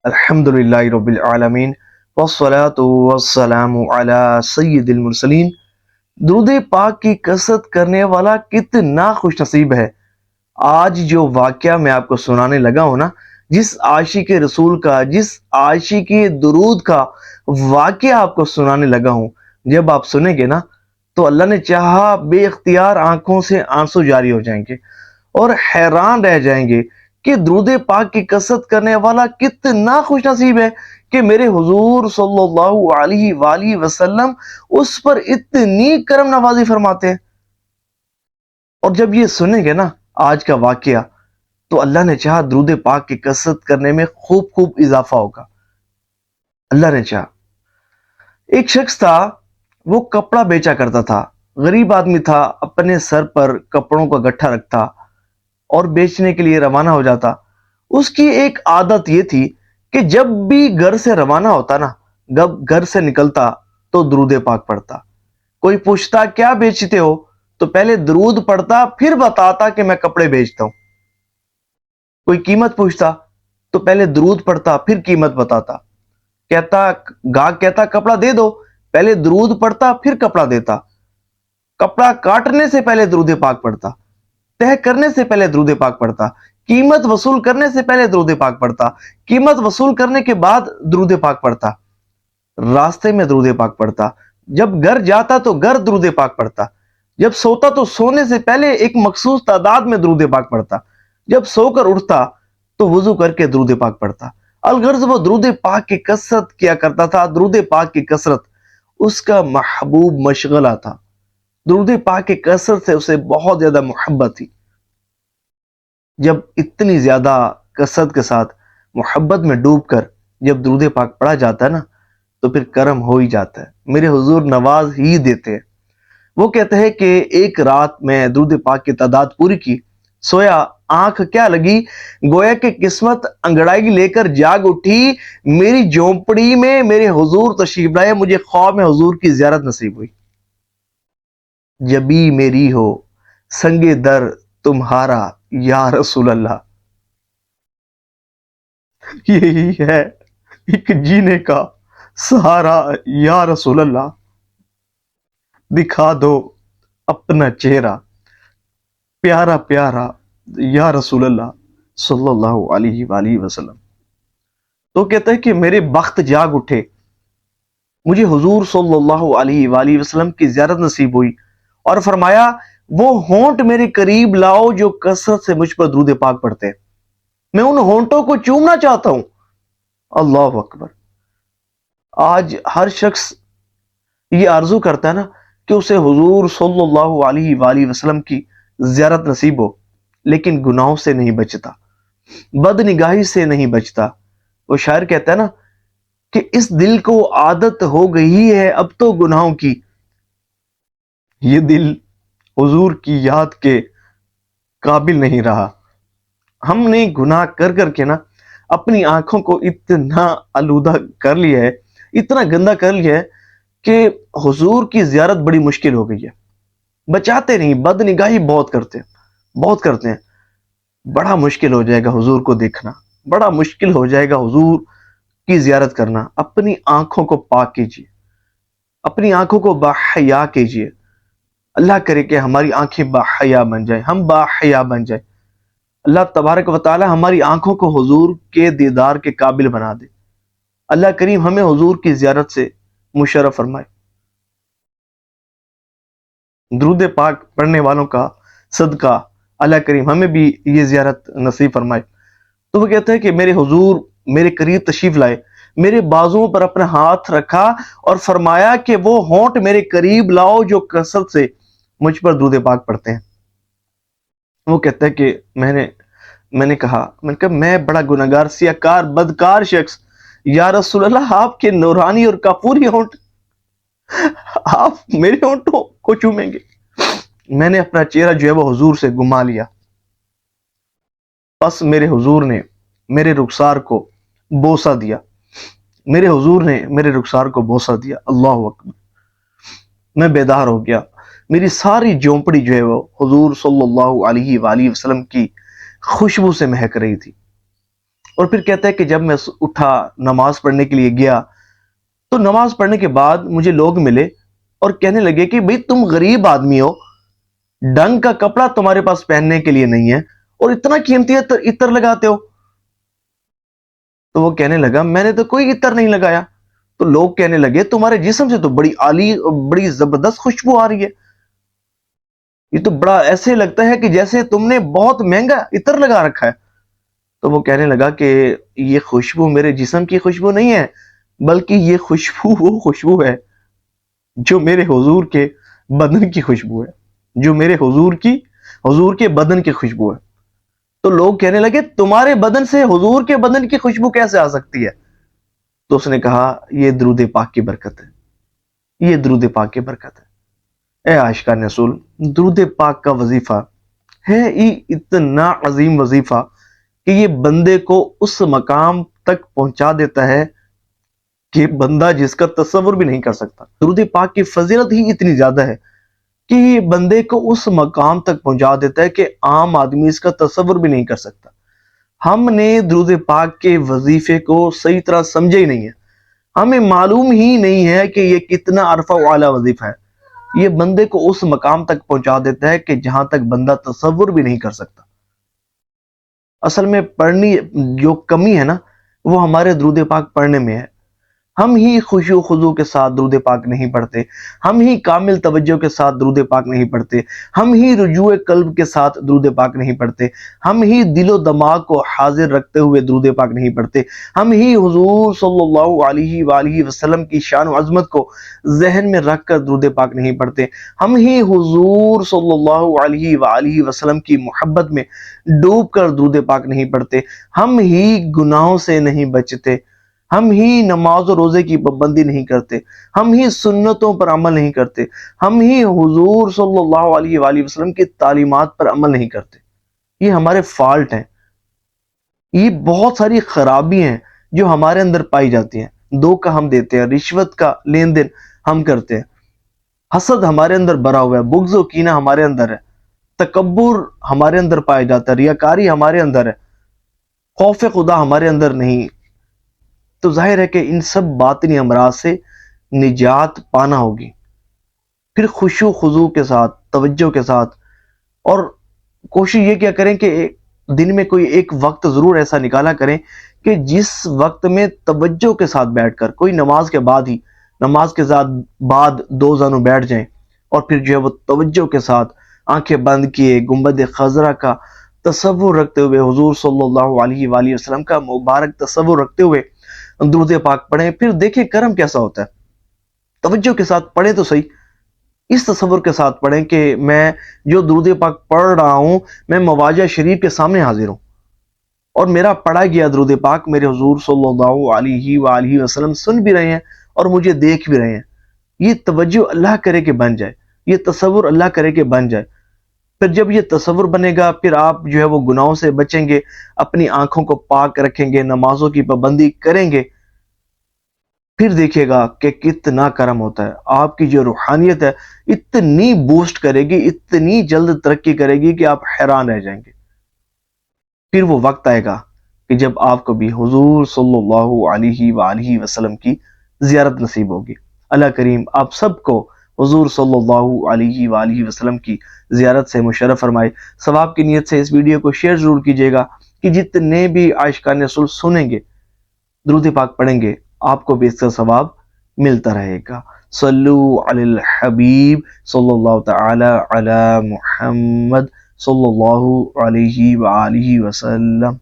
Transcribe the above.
الحمدللہ رب العالمین والصلاة والسلام علی سید المرسلین۔ درود پاک کی کثرت کرنے والا کتنا خوش نصیب ہے۔ آج جو واقعہ میں آپ کو سنانے لگا ہوں نا، جس عاشق رسول کا، جس عاشق درود کا واقعہ آپ کو سنانے لگا ہوں، جب آپ سنیں گے نا تو اللہ نے چاہا بے اختیار آنکھوں سے آنسو جاری ہو جائیں گے اور حیران رہ جائیں گے کہ درود پاک کی کثرت کرنے والا کتنا خوش نصیب ہے کہ میرے حضور صلی اللہ علیہ وآلہ وسلم اس پر اتنی کرم نوازی فرماتے ہیں۔ اور جب یہ سنیں گے نا آج کا واقعہ، تو اللہ نے چاہا درود پاک کی کثرت کرنے میں خوب خوب اضافہ ہوگا۔ اللہ نے چاہا ایک شخص تھا، وہ کپڑا بیچا کرتا تھا، غریب آدمی تھا، اپنے سر پر کپڑوں کا گٹھا رکھتا اور بیچنے کے لیے روانہ ہو جاتا۔ اس کی ایک عادت یہ تھی کہ جب بھی گھر سے روانہ ہوتا نا، جب گھر سے نکلتا تو درود پاک پڑھتا۔ کوئی پوچھتا کیا بیچتے ہو تو پہلے درود پڑھتا، پھر بتاتا کہ میں کپڑے بیچتا ہوں۔ کوئی قیمت پوچھتا تو پہلے درود پڑھتا، پھر قیمت بتاتا۔ گاہک کہتا کپڑا دے دو، پہلے درود پڑھتا پھر کپڑا دیتا۔ کپڑا کاٹنے سے پہلے درود پاک پڑھتا، طے کرنے سے پہلے درود پاک پڑھتا، قیمت وصول کرنے سے پہلے درود پاک پڑھتا، قیمت وصول کرنے کے بعد درود پاک پڑھتا، راستے میں درود پاک پڑھتا، جب گھر جاتا تو گھر درود پاک پڑھتا، جب سوتا تو سونے سے پہلے ایک مخصوص تعداد میں درود پاک پڑھتا، جب سو کر اٹھتا تو وضو کر کے درود پاک پڑھتا۔ الغرض وہ درود پاک کی کثرت کیا کرتا تھا۔ درود پاک کی کثرت اس کا محبوب مشغلہ تھا۔ درود پاک کی کثرت سے اسے بہت زیادہ محبت تھی۔ جب اتنی زیادہ کثرت کے ساتھ محبت میں ڈوب کر جب درود پاک پڑھا جاتا ہے نا، تو پھر کرم ہو ہی جاتا ہے، میرے حضور نواز ہی دیتے ہیں۔ وہ کہتے ہیں کہ ایک رات میں درود پاک کی تعداد پوری کی، سویا، آنکھ کیا لگی، گویا کہ قسمت انگڑائی لے کر جاگ اٹھی، میری جھونپڑی میں میرے حضور تشریف لائے، مجھے خواب میں حضور کی زیارت نصیب ہوئی۔ جبی میری ہو سنگ در تمہارا یا رسول اللہ، یہی ہے ایک جینے کا سہارا یا رسول اللہ، دکھا دو اپنا چہرہ پیارا پیارا یا رسول اللہ صلی اللہ علیہ وآلہ وسلم۔ تو کہتا ہے کہ میرے بخت جاگ اٹھے، مجھے حضور صلی اللہ علیہ وآلہ وسلم کی زیارت نصیب ہوئی، اور فرمایا وہ ہونٹ میرے قریب لاؤ جو کثرت سے مجھ پر درود پاک پڑھتے ہیں، میں ان ہونٹوں کو چومنا چاہتا ہوں۔ اللہ اکبر۔ آج ہر شخص یہ آرزو کرتا ہے نا کہ اسے حضور صلی اللہ علیہ وآلہ وسلم کی زیارت نصیب ہو، لیکن گناہوں سے نہیں بچتا، بد نگاہی سے نہیں بچتا۔ وہ شاعر کہتا ہے نا کہ اس دل کو عادت ہو گئی ہے اب تو گناہوں کی، یہ دل حضور کی یاد کے قابل نہیں رہا۔ ہم نے گناہ کر کر کے نا اپنی آنکھوں کو اتنا آلودہ کر لیا ہے، اتنا گندا کر لیا ہے کہ حضور کی زیارت بڑی مشکل ہو گئی ہے۔ بچاتے نہیں، بد نگاہی بہت کرتے ہیں، بہت کرتے ہیں۔ بڑا مشکل ہو جائے گا حضور کو دیکھنا، بڑا مشکل ہو جائے گا حضور کی زیارت کرنا۔ اپنی آنکھوں کو پاک کیجیے، اپنی آنکھوں کو باحیا کیجیے۔ اللہ کرے کہ ہماری آنکھیں باحیا بن جائیں، ہم باحیا بن جائیں۔ اللہ تبارک و تعالی ہماری آنکھوں کو حضور کے دیدار کے قابل بنا دے۔ اللہ کریم ہمیں حضور کی زیارت سے مشرف فرمائے۔ درود پاک پڑھنے والوں کا صدقہ اللہ کریم ہمیں بھی یہ زیارت نصیب فرمائے۔ تو وہ کہتے ہیں کہ میرے حضور میرے قریب تشریف لائے، میرے بازوؤں پر اپنا ہاتھ رکھا اور فرمایا کہ وہ ہونٹ میرے قریب لاؤ جو کثرت سے مجھ پر درود پاک پڑھتے ہیں۔ وہ کہتا ہے کہ میں نے کہا میں بڑا گناہگار، سیاہکار، بدکار شخص، یا رسول اللہ آپ کے نورانی اور کافوری ہونٹ، آپ میرے ہونٹوں کو چومیں گے؟ میں نے اپنا چہرہ جو ہے وہ حضور سے گما لیا، بس میرے حضور نے میرے رخسار کو بوسہ دیا، میرے حضور نے میرے رخسار کو بوسہ دیا۔ اللہ اکبر۔ میں بیدار ہو گیا، میری ساری جھونپڑی جو ہے وہ حضور صلی اللہ علیہ وآلہ وسلم کی خوشبو سے مہک رہی تھی، اور پھر کہتا ہے کہ جب میں اٹھا نماز پڑھنے کے لیے گیا تو نماز پڑھنے کے بعد مجھے لوگ ملے اور کہنے لگے کہ بھئی تم غریب آدمی ہو، ڈنگ کا کپڑا تمہارے پاس پہننے کے لیے نہیں ہے اور اتنا قیمتی عطر لگاتے ہو۔ تو وہ کہنے لگا میں نے تو کوئی عطر نہیں لگایا۔ تو لوگ کہنے لگے تمہارے جسم سے تو بڑی عالی بڑی زبردست خوشبو آ رہی ہے، یہ تو بڑا ایسے لگتا ہے کہ جیسے تم نے بہت مہنگا عطر لگا رکھا ہے۔ تو وہ کہنے لگا کہ یہ خوشبو میرے جسم کی خوشبو نہیں ہے، بلکہ یہ خوشبو وہ خوشبو ہے جو میرے حضور کے بدن کی خوشبو ہے، جو میرے حضور کے بدن کی خوشبو ہے۔ تو لوگ کہنے لگے تمہارے بدن سے حضور کے بدن کی خوشبو کیسے آ سکتی ہے؟ تو اس نے کہا یہ درود پاک کی برکت ہے، یہ درود پاک کی برکت ہے۔ اے عاشقان رسول، درود پاک کا وظیفہ ہے اتنا عظیم وظیفہ کہ یہ بندے کو اس مقام تک پہنچا دیتا ہے کہ بندہ جس کا تصور بھی نہیں کر سکتا۔ درود پاک کی فضیلت ہی اتنی زیادہ ہے کہ یہ بندے کو اس مقام تک پہنچا دیتا ہے کہ عام آدمی اس کا تصور بھی نہیں کر سکتا۔ ہم نے درود پاک کے وظیفے کو صحیح طرح سمجھے ہی نہیں ہے، ہمیں معلوم ہی نہیں ہے کہ یہ کتنا عرفہ و اعلیٰ وظیفہ ہے۔ یہ بندے کو اس مقام تک پہنچا دیتا ہے کہ جہاں تک بندہ تصور بھی نہیں کر سکتا۔ اصل میں پڑھنی جو کمی ہے نا، وہ ہمارے درود پاک پڑھنے میں ہے۔ ہم ہی خشوع و خضوع کے ساتھ درود پاک نہیں پڑھتے، ہم ہی کامل توجہ کے ساتھ درود پاک نہیں پڑھتے، ہم ہی رجوع قلب کے ساتھ درود پاک نہیں پڑھتے، ہم ہی دل و دماغ کو حاضر رکھتے ہوئے درود پاک نہیں پڑھتے، ہم ہی حضور صلی اللہ علیہ وآلہ وسلم کی شان و عظمت کو ذہن میں رکھ کر درود پاک نہیں پڑھتے، ہم ہی حضور صلی اللہ علیہ وآلہ وسلم کی محبت میں ڈوب کر درود پاک نہیں پڑھتے، ہم ہی گناہوں سے نہیں بچتے، ہم ہی نماز و روزے کی پابندی نہیں کرتے، ہم ہی سنتوں پر عمل نہیں کرتے، ہم ہی حضور صلی اللہ علیہ وآلہ وسلم کی تعلیمات پر عمل نہیں کرتے۔ یہ ہمارے فالٹ ہیں، یہ بہت ساری خرابی ہیں جو ہمارے اندر پائی جاتی ہیں۔ دھوکہ ہم دیتے ہیں، رشوت کا لین دین ہم کرتے ہیں، حسد ہمارے اندر بھرا ہوا ہے، بغض و کینہ ہمارے اندر ہے، تکبر ہمارے اندر پایا جاتا ہے، ریاکاری ہمارے اندر ہے، خوف خدا ہمارے اندر نہیں۔ تو ظاہر ہے کہ ان سب باطنی امراض سے نجات پانا ہوگی۔ پھر خشوع خضوع کے ساتھ، توجہ کے ساتھ، اور کوشش یہ کیا کریں کہ دن میں کوئی ایک وقت ضرور ایسا نکالا کریں کہ جس وقت میں توجہ کے ساتھ بیٹھ کر، کوئی نماز کے بعد ہی، نماز کے بعد 2 زانوں بیٹھ جائیں اور پھر جو ہے وہ توجہ کے ساتھ آنکھیں بند کیے گنبد خضرا کا تصور رکھتے ہوئے، حضور صلی اللہ علیہ وآلہ وسلم کا مبارک تصور رکھتے ہوئے درود پاک پڑھیں۔ پھر دیکھیں کرم کیسا ہوتا ہے۔ توجہ کے ساتھ پڑھیں تو صحیح، اس تصور کے ساتھ پڑھیں کہ میں جو درود پاک پڑھ رہا ہوں میں مواجہ شریف کے سامنے حاضر ہوں، اور میرا پڑھا گیا درود پاک میرے حضور صلی اللہ علیہ وآلہ وسلم سن بھی رہے ہیں اور مجھے دیکھ بھی رہے ہیں۔ یہ توجہ اللہ کرے کہ بن جائے، یہ تصور اللہ کرے کہ بن جائے۔ پھر جب یہ تصور بنے گا، پھر آپ جو ہے وہ گناہوں سے بچیں گے، اپنی آنکھوں کو پاک رکھیں گے، نمازوں کی پابندی کریں گے، پھر دیکھیے گا کہ کتنا کرم ہوتا ہے۔ آپ کی جو روحانیت ہے اتنی بوسٹ کرے گی، اتنی جلد ترقی کرے گی کہ آپ حیران رہ جائیں گے۔ پھر وہ وقت آئے گا کہ جب آپ کو بھی حضور صلی اللہ علیہ وآلہ وسلم کی زیارت نصیب ہوگی۔ اللہ کریم آپ سب کو حضور صلی اللہ علیہ وآلہ وسلم کی زیارت سے مشرف فرمائے۔ ثواب کی نیت سے اس ویڈیو کو شیئر ضرور کیجیے گا کہ جتنے بھی عاشقان رسول سنیں گے، درود پاک پڑھیں گے، آپ کو بھی اس کا ثواب ملتا رہے گا۔ صلو علی الحبیب صلی اللہ تعالی علی محمد صلی اللہ علیہ وآلہ وسلم۔